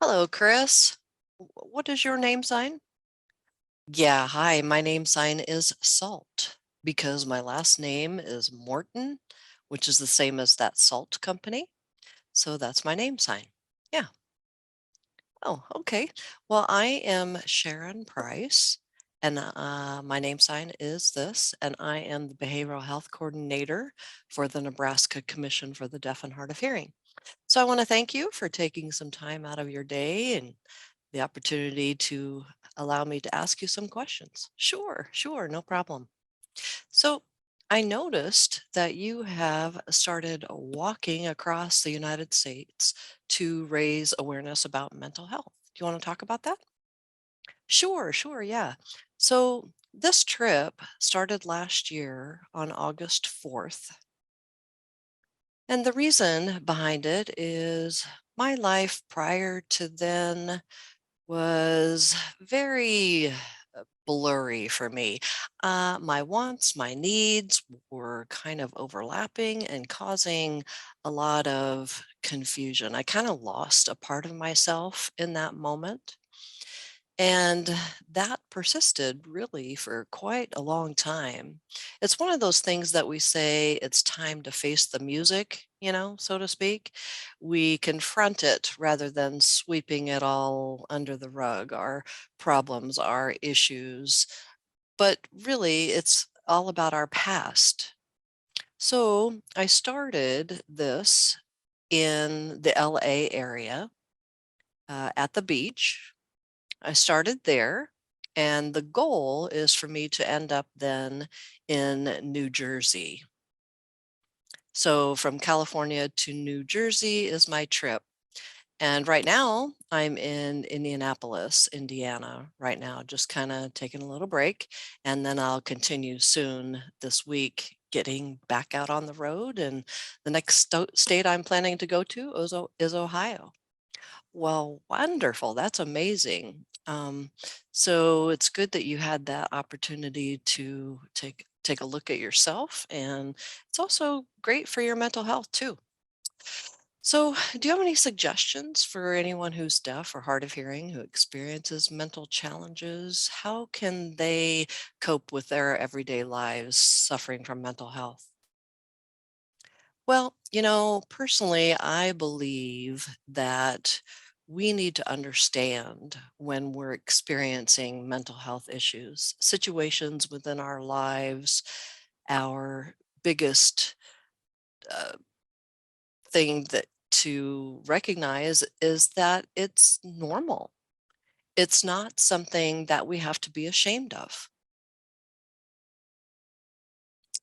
Hello, Chris. What is your name sign? Yeah, hi. My name sign is Salt because my last name is Morton, which is the same as that salt company. So that's my name sign. Yeah. Oh, okay. Well, I am Sharon Price, and my name sign is this, and I am the Behavioral Health Coordinator for the Nebraska Commission for the Deaf and Hard of Hearing. So I want to thank you for taking some time out of your day and the opportunity to allow me to ask you some questions. Sure, sure, no problem. So I noticed that you have started walking across the United States to raise awareness about mental health. Do you want to talk about that? Sure, sure, yeah. So this trip started last year on August 4th. And the reason behind it is my life prior to then was very blurry for me. My wants, my needs were kind of overlapping and causing a lot of confusion. I kind of lost a part of myself in that moment. And that persisted really for quite a long time. It's one of those things that we say it's time to face the music, so to speak. We confront it rather than sweeping it all under the rug, our problems, our issues. But really, it's all about our past. So I started this in the LA area at the beach. I started there, and the goal is for me to end up then in New Jersey. So from California to New Jersey is my trip. And right now I'm in Indianapolis, Indiana, right now, just kind of taking a little break. And then I'll continue soon this week getting back out on the road. And the next state I'm planning to go to is Ohio. Well, wonderful. That's amazing. So it's good that you had that opportunity to take a look at yourself, and it's also great for your mental health too. So, do you have any suggestions for anyone who's deaf or hard of hearing who experiences mental challenges? How can they cope with their everyday lives suffering from mental health? Well, personally, I believe that we need to understand when we're experiencing mental health issues, situations within our lives. Our biggest uh, thing that to recognize is that it's normal. It's not something that we have to be ashamed of.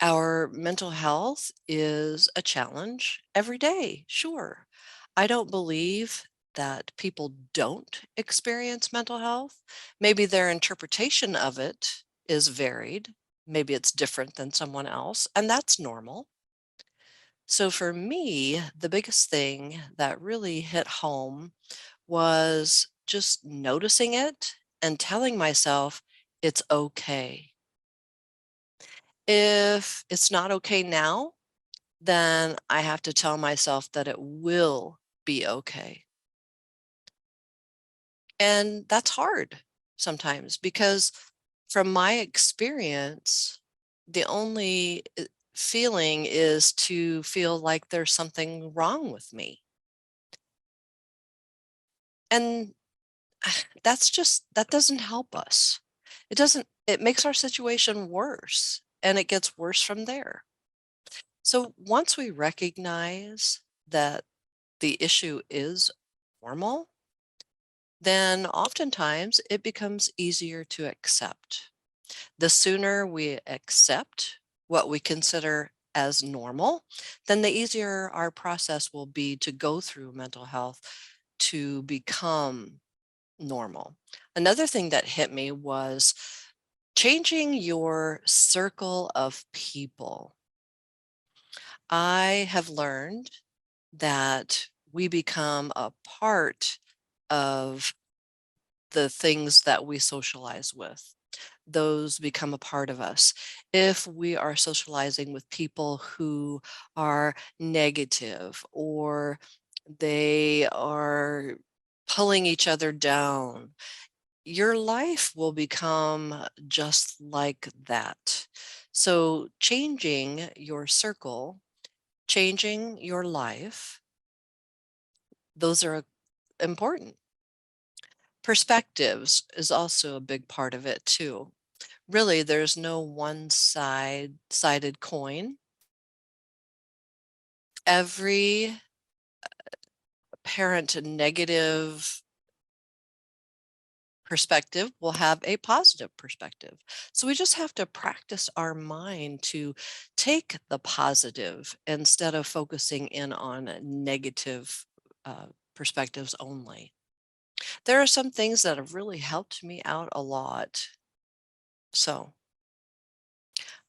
Our mental health is a challenge every day, sure. I don't believe that people don't experience mental health. Maybe their interpretation of it is varied. Maybe it's different than someone else, and that's normal. So for me, the biggest thing that really hit home was just noticing it and telling myself it's okay. If it's not okay now, then I have to tell myself that it will be okay. And that's hard sometimes because from my experience, the only feeling is to feel like there's something wrong with me. And that doesn't help us. It makes our situation worse and it gets worse from there. So once we recognize that the issue is normal, then oftentimes it becomes easier to accept. The sooner we accept what we consider as normal, then the easier our process will be to go through mental health to become normal. Another thing that hit me was changing your circle of people. I have learned that we become a part of the things that we socialize with. Those become a part of us. If we are socializing with people who are negative or they are pulling each other down, your life will become just like that. So, changing your circle, changing your life, those are important. Perspectives is also a big part of it too. Really, there's no one sided coin. Every apparent negative perspective will have a positive perspective. So we just have to practice our mind to take the positive instead of focusing in on negative uh, perspectives only. There are some things that have really helped me out a lot. So,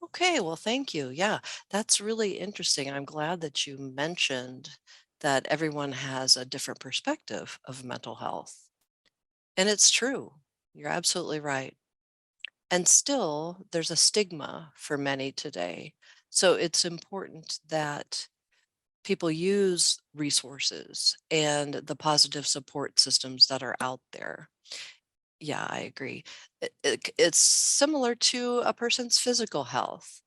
okay, well, thank you. Yeah, that's really interesting. I'm glad that you mentioned that everyone has a different perspective of mental health. And it's true. You're absolutely right. And still, there's a stigma for many today. So it's important that people use resources and the positive support systems that are out there. Yeah, I agree. It's similar to a person's physical health.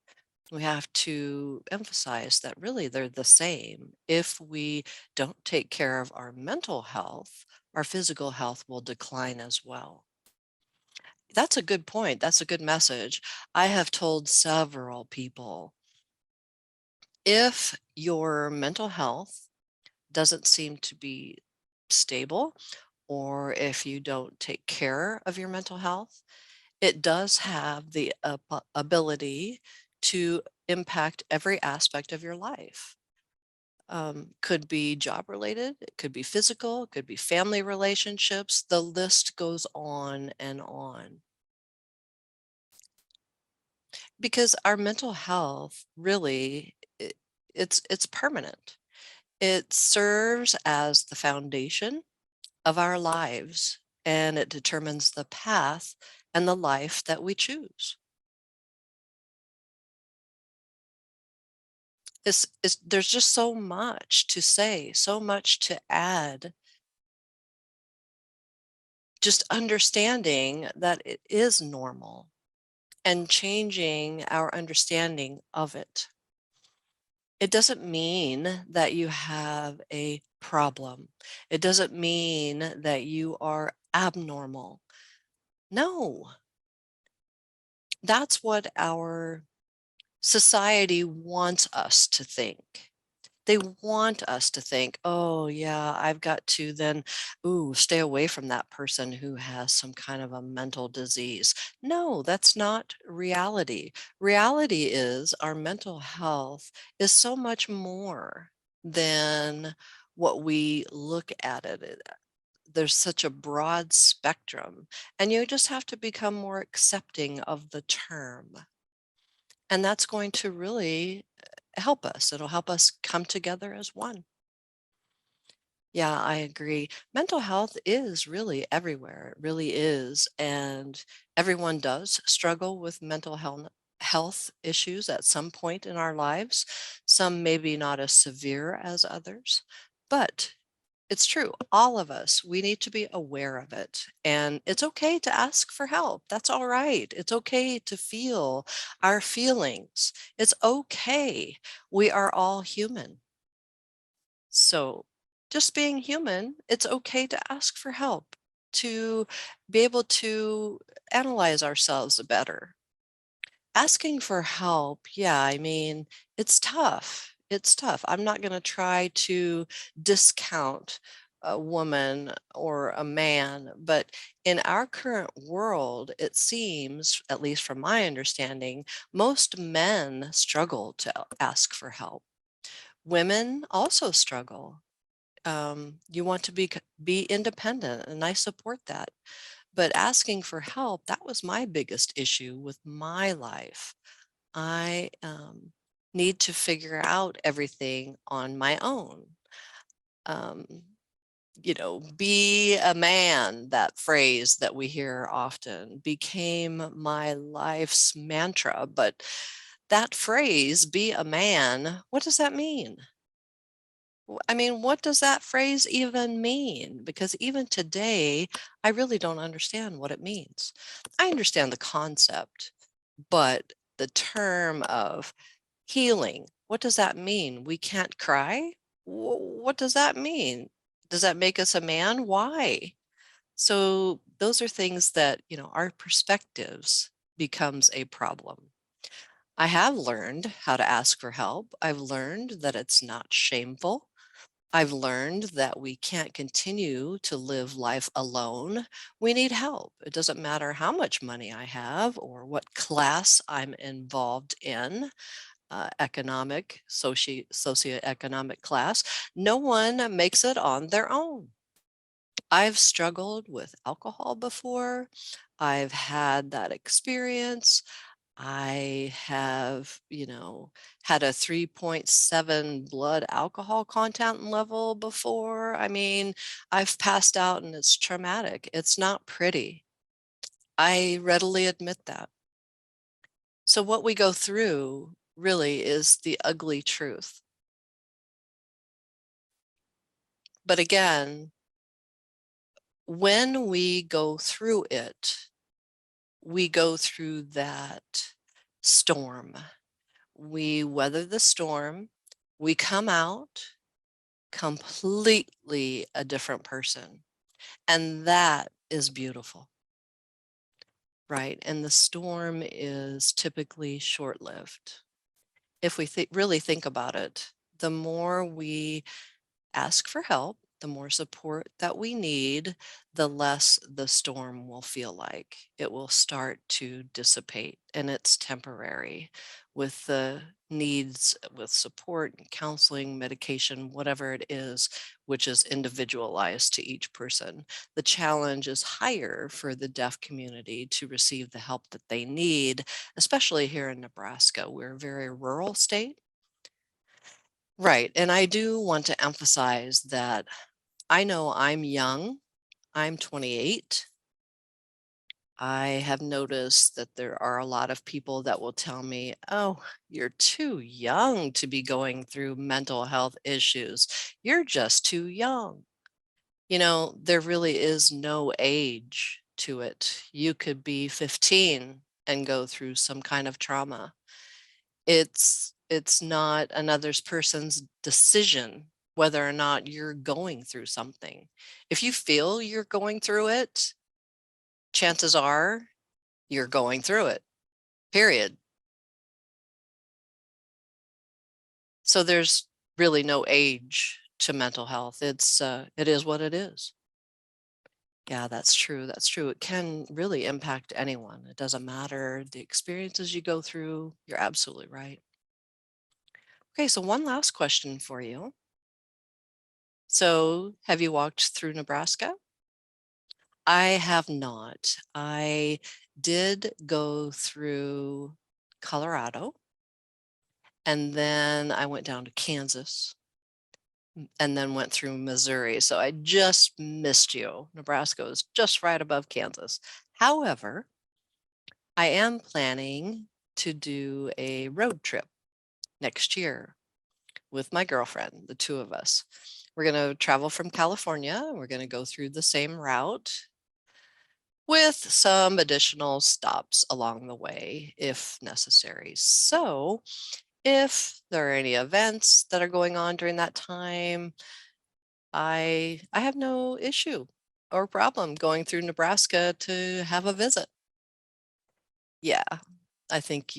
We have to emphasize that really they're the same. If we don't take care of our mental health, our physical health will decline as well. That's a good point. That's a good message. I have told several people, if your mental health doesn't seem to be stable, or if you don't take care of your mental health, it does have the ability to impact every aspect of your life. Could be job related, it could be physical, it could be family relationships. The list goes on and on. Because our mental health really, it's permanent. It serves as the foundation of our lives, and it determines the path and the life that we choose. There's just so much to say, so much to add. Just understanding that it is normal and changing our understanding of it. It doesn't mean that you have a problem. It doesn't mean that you are abnormal. No, that's what our society wants us to think. They want us to think, oh, yeah, I've got to then, ooh, stay away from that person who has some kind of a mental disease. No, that's not reality. Reality is our mental health is so much more than what we look at it. There's such a broad spectrum, and you just have to become more accepting of the term. And that's going to really help us. It'll help us come together as one. Yeah, I agree. Mental health is really everywhere. It really is. And everyone does struggle with health issues at some point in our lives. Some maybe not as severe as others, but it's true. All of us, we need to be aware of it. And it's okay to ask for help. That's all right. It's okay to feel our feelings. It's okay. We are all human. So, just being human, it's okay to ask for help, to be able to analyze ourselves better. Asking for help, yeah, I mean, it's tough. It's tough. I'm not going to try to discount a woman or a man, but in our current world, it seems, at least from my understanding, most men struggle to ask for help. Women also struggle. You want to be independent, and I support that. But asking for help, that was my biggest issue with my life. I need to figure out everything on my own. Um, be a man, that phrase that we hear often became my life's mantra. But that phrase, be a man, what does that mean? I mean, what does that phrase even mean? Because even today, I really don't understand what it means. I understand the concept, but the term of healing, what does that mean? We can't cry? What does that mean? Does that make us a man? Why? So those are things that, our perspectives becomes a problem. I have learned how to ask for help. I've learned that it's not shameful. I've learned that we can't continue to live life alone. We need help. It doesn't matter how much money I have or what class I'm involved in, socioeconomic class. No one makes it on their own. I've struggled with alcohol before. I've had that experience. I have, had a 3.7 blood alcohol content level before. I mean, I've passed out and it's traumatic. It's not pretty. I readily admit that. So, what we go through really is the ugly truth. But again, when we go through it, we go through that storm. We weather the storm, we come out completely a different person. And that is beautiful, right? And the storm is typically short lived. If we really think about it, the more we ask for help, the more support that we need, the less the storm will feel like. It will start to dissipate and it's temporary with the needs with support and counseling, medication, whatever it is, which is individualized to each person. The challenge is higher for the deaf community to receive the help that they need, especially here in Nebraska. We're a very rural state. Right. And I do want to emphasize that I know I'm young. I'm 28. I have noticed that there are a lot of people that will tell me, oh, you're too young to be going through mental health issues. You're just too young. There really is no age to it. You could be 15 and go through some kind of trauma. It's not another person's decision whether or not you're going through something. If you feel you're going through it, chances are you're going through it, period. So there's really no age to mental health. It is what it is. Yeah, that's true. That's true. It can really impact anyone. It doesn't matter the experiences you go through. You're absolutely right. Okay, so one last question for you. So, have you walked through Nebraska? I have not. I did go through Colorado and then I went down to Kansas and then went through Missouri. So I just missed you. Nebraska is just right above Kansas. However, I am planning to do a road trip next year with my girlfriend, the two of us. We're going to travel from California. We're going to go through the same route with some additional stops along the way if necessary. So, if there are any events that are going on during that time, I have no issue or problem going through Nebraska to have a visit. Yeah, I think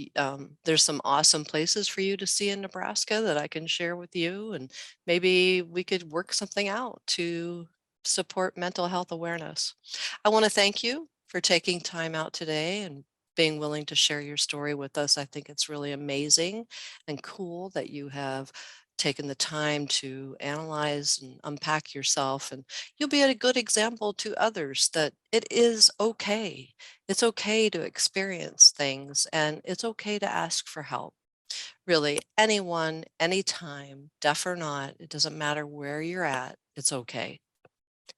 there's some awesome places for you to see in Nebraska that I can share with you, and maybe we could work something out to support mental health awareness. I want to thank you for taking time out today and being willing to share your story with us. I think it's really amazing and cool that you have taken the time to analyze and unpack yourself, and you'll be a good example to others that it is okay. It's okay to experience things and it's okay to ask for help. Really, anyone, anytime, deaf or not, it doesn't matter where you're at, it's okay.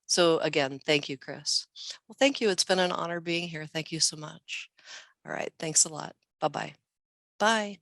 So, again, thank you, Chris. Well, thank you. It's been an honor being here. Thank you so much. All right. Thanks a lot. Bye bye. Bye.